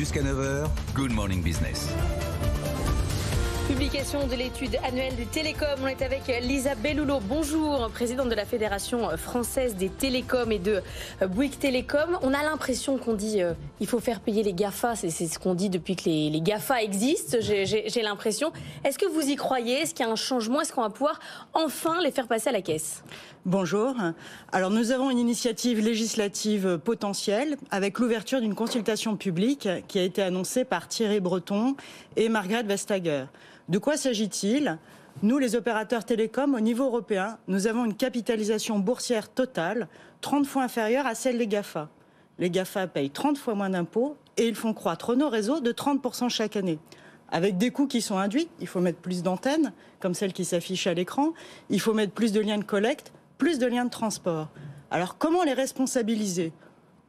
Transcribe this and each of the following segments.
jusqu'à 9h, Good Morning Business. Publication de l'étude annuelle des télécoms. On est avec Lisa Belloulot. Bonjour, présidente de la Fédération française des télécoms et de Bouygues Télécom. On a l'impression qu'on dit il faut faire payer les GAFA. C'est ce qu'on dit depuis que les GAFA existent, j'ai l'impression. Est-ce que vous y croyez? Est-ce qu'il y a un changement? Est-ce qu'on va pouvoir enfin les faire passer à la caisse? Bonjour. Alors nous avons une initiative législative potentielle avec l'ouverture d'une consultation publique qui a été annoncée par Thierry Breton et Margrethe Vestager. De quoi s'agit-il? Nous, les opérateurs télécoms, au niveau européen, nous avons une capitalisation boursière totale 30 fois inférieure à celle des GAFA. Les GAFA payent 30 fois moins d'impôts et ils font croître nos réseaux de 30% chaque année. Avec des coûts qui sont induits, il faut mettre plus d'antennes, comme celles qui s'affichent à l'écran, il faut mettre plus de liens de collecte, plus de liens de transport. Alors comment les responsabiliser?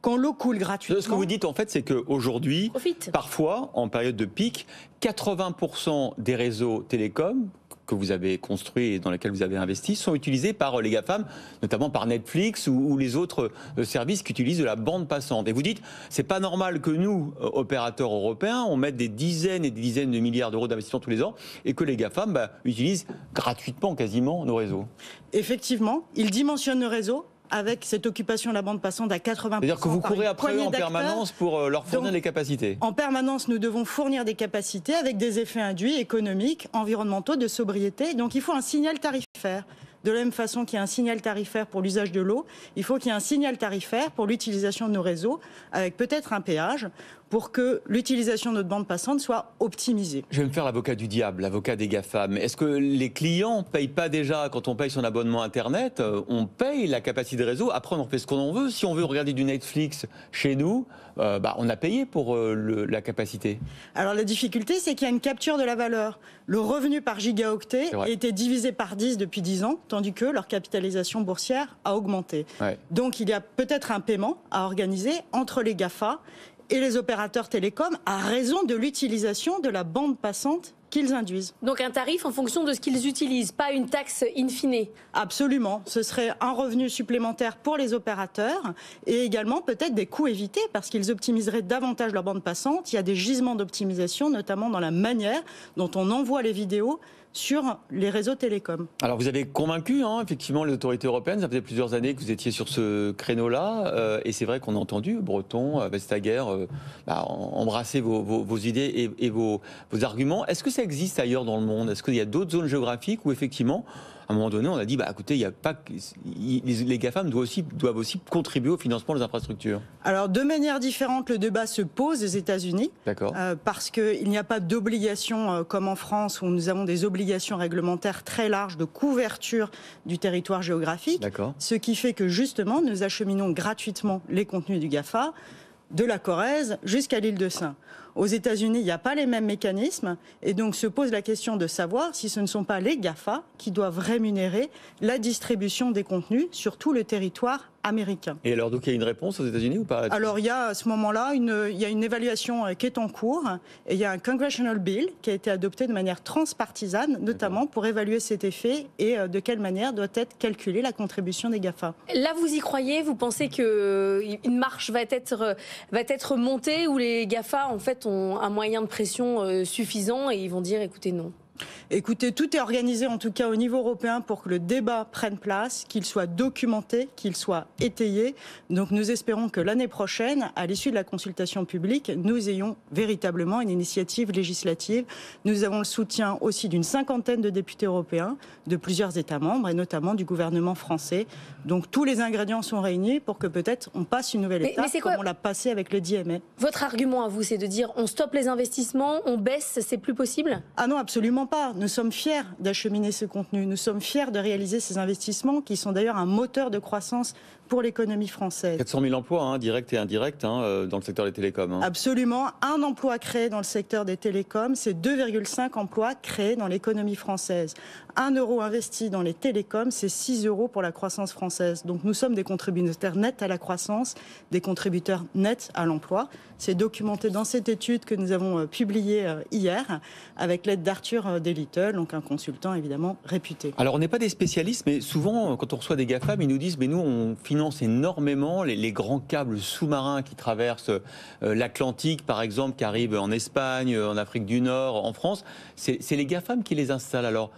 Quand l'eau coule gratuitement... Ce que vous dites, en fait, c'est qu'aujourd'hui, parfois, en période de pic, 80% des réseaux télécoms que vous avez construits et dans lesquels vous avez investi sont utilisés par les GAFAM, notamment par Netflix ou les autres services qui utilisent de la bande passante. Et vous dites, c'est pas normal que nous, opérateurs européens, on mette des dizaines et des dizaines de milliards d'euros d'investissement tous les ans et que les GAFAM utilisent gratuitement quasiment nos réseaux. Effectivement, ils dimensionnent nos réseaux avec cette occupation de la bande passante à 80%. C'est-à-dire que vous courez après eux en permanence pour leur fournir des capacités. En permanence, nous devons fournir des capacités avec des effets induits économiques, environnementaux, de sobriété. Donc il faut un signal tarifaire. De la même façon qu'il y a un signal tarifaire pour l'usage de l'eau, il faut qu'il y ait un signal tarifaire pour l'utilisation de nos réseaux, avec peut-être un péage, pour que l'utilisation de notre bande passante soit optimisée. Je vais me faire l'avocat du diable, l'avocat des GAFAM. Est-ce que les clients ne payent pas déjà, quand on paye son abonnement Internet, on paye la capacité de réseau, après on en fait ce qu'on en veut. Si on veut regarder du Netflix chez nous, on a payé pour la capacité. Alors la difficulté, c'est qu'il y a une capture de la valeur. Le revenu par gigaoctet a été divisé par 10 depuis 10 ans, tandis que leur capitalisation boursière a augmenté. Ouais. Donc il y a peut-être un paiement à organiser entre les GAFA et les opérateurs télécoms à raison de l'utilisation de la bande passante qu'ils induisent. Donc un tarif en fonction de ce qu'ils utilisent, pas une taxe in fine. Absolument. Ce serait un revenu supplémentaire pour les opérateurs et également peut-être des coûts évités parce qu'ils optimiseraient davantage leur bande passante. Il y a des gisements d'optimisation, notamment dans la manière dont on envoie les vidéos sur les réseaux télécoms. Alors vous avez convaincu effectivement les autorités européennes, ça faisait plusieurs années que vous étiez sur ce créneau-là, et c'est vrai qu'on a entendu Breton, Vestager embrasser vos idées et vos arguments. Est-ce que ça existe ailleurs dans le monde? Est-ce qu'il y a d'autres zones géographiques où effectivement, à un moment donné, on a dit, écoutez, il y a pas les GAFAM doivent aussi contribuer au financement des infrastructures? Alors, de manière différente, le débat se pose aux États-Unis. D'accord. Parce qu'il n'y a pas d'obligation, comme en France, où nous avons des obligations réglementaires très larges de couverture du territoire géographique. D'accord. Ce qui fait que, justement, nous acheminons gratuitement les contenus du GAFA, de la Corrèze jusqu'à l'île de Sein. Aux États-Unis, il n'y a pas les mêmes mécanismes et donc se pose la question de savoir si ce ne sont pas les GAFA qui doivent rémunérer la distribution des contenus sur tout le territoire américain. Et alors, donc, il y a une réponse aux États-Unis ou pas? Alors, il y a à ce moment-là, il y a une évaluation qui est en cours et il y a un Congressional Bill qui a été adopté de manière transpartisane, notamment pour évaluer cet effet et de quelle manière doit être calculée la contribution des GAFA. Là, vous y croyez? Vous pensez qu'une marche va être montée où les GAFA, en fait, ont un moyen de pression suffisant et ils vont dire, écoutez, non? Écoutez, tout est organisé en tout cas au niveau européen pour que le débat prenne place, qu'il soit documenté, qu'il soit étayé. Donc nous espérons que l'année prochaine, à l'issue de la consultation publique, nous ayons véritablement une initiative législative. Nous avons le soutien aussi d'une 50aine de députés européens, de plusieurs États membres et notamment du gouvernement français. Donc tous les ingrédients sont réunis pour que peut-être on passe une nouvelle étape comme on l'a passé avec le DMA. Votre argument à vous, c'est de dire on stoppe les investissements, on baisse, c'est plus possible? Ah non, absolument pas. Nous sommes fiers d'acheminer ce contenu. Nous sommes fiers de réaliser ces investissements qui sont d'ailleurs un moteur de croissance pour l'économie française. 400 000 emplois, directs et indirects, dans le secteur des télécoms. Absolument. Un emploi créé dans le secteur des télécoms, c'est 2,5 emplois créés dans l'économie française. 1 euro investi dans les télécoms, c'est 6 euros pour la croissance française. Donc nous sommes des contributeurs nets à la croissance, des contributeurs nets à l'emploi. C'est documenté dans cette étude que nous avons publiée hier, avec l'aide d'Arthur Delitel, donc un consultant évidemment réputé. Alors on n'est pas des spécialistes, mais souvent quand on reçoit des GAFAM, ils nous disent mais nous on finance énormément les grands câbles sous-marins qui traversent l'Atlantique par exemple, qui arrivent en Espagne, en Afrique du Nord, en France. C'est les GAFAM qui les installent. Alors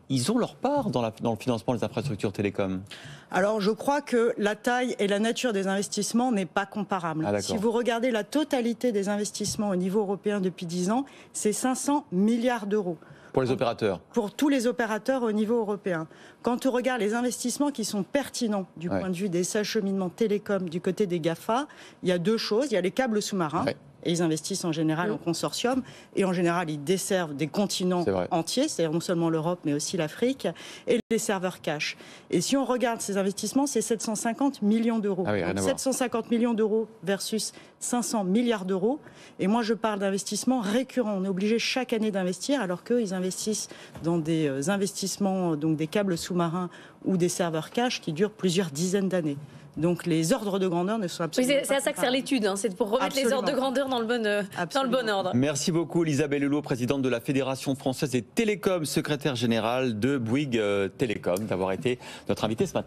ils ont leur part dans le financement des infrastructures télécom. Alors je crois que la taille et la nature des investissements n'est pas comparable. Si vous regardez la totalité des investissements au niveau européen depuis 10 ans, c'est 500 milliards d'euros. Pour les opérateurs? Pour tous les opérateurs au niveau européen. Quand on regarde les investissements qui sont pertinents du point de vue des acheminements télécoms du côté des GAFA, il y a deux choses. Il y a les câbles sous-marins. Et ils investissent en général en consortium. Et en général, ils desservent des continents entiers, c'est-à-dire non seulement l'Europe, mais aussi l'Afrique, et les serveurs cash. Et si on regarde ces investissements, c'est 750 millions d'euros. 750 millions d'euros versus 500 milliards d'euros. Et moi, je parle d'investissements récurrents. On est obligé chaque année d'investir, alors qu'eux, ils investissent dans des investissements, donc des câbles sous-marins ou des serveurs cash qui durent plusieurs dizaines d'années. Donc les ordres de grandeur ne sont absolument pas c'est à ça que sert l'étude, c'est pour remettre les ordres de grandeur dans le bon ordre. Merci beaucoup Lisa Belloulot, présidente de la Fédération française des télécoms, secrétaire générale de Bouygues Télécom, d'avoir été notre invitée ce matin.